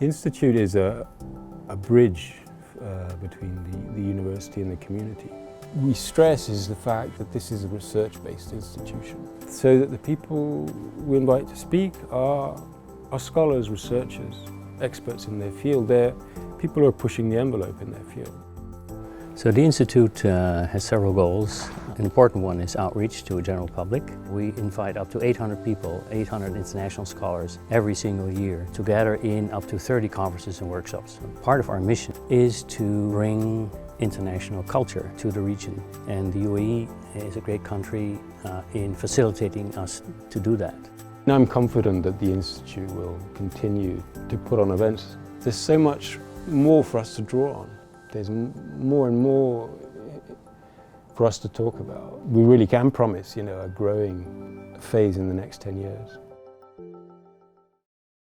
The Institute is a bridge between the university and the community. We stress is the fact that this is a research-based institution, so that the people we invite to speak are scholars, researchers, experts in their field. They're people who are pushing the envelope in their field. So the Institute has several goals. An important one is outreach to a general public. We invite up to 800 people, 800 international scholars every single year to gather in up to 30 conferences and workshops. Part of our mission is to bring international culture to the region, and the UAE is a great country in facilitating us to do that. I'm confident that the Institute will continue to put on events. There's so much more for us to draw on. There's more and more for us to talk about. We really can promise, a growing phase in the next 10 years.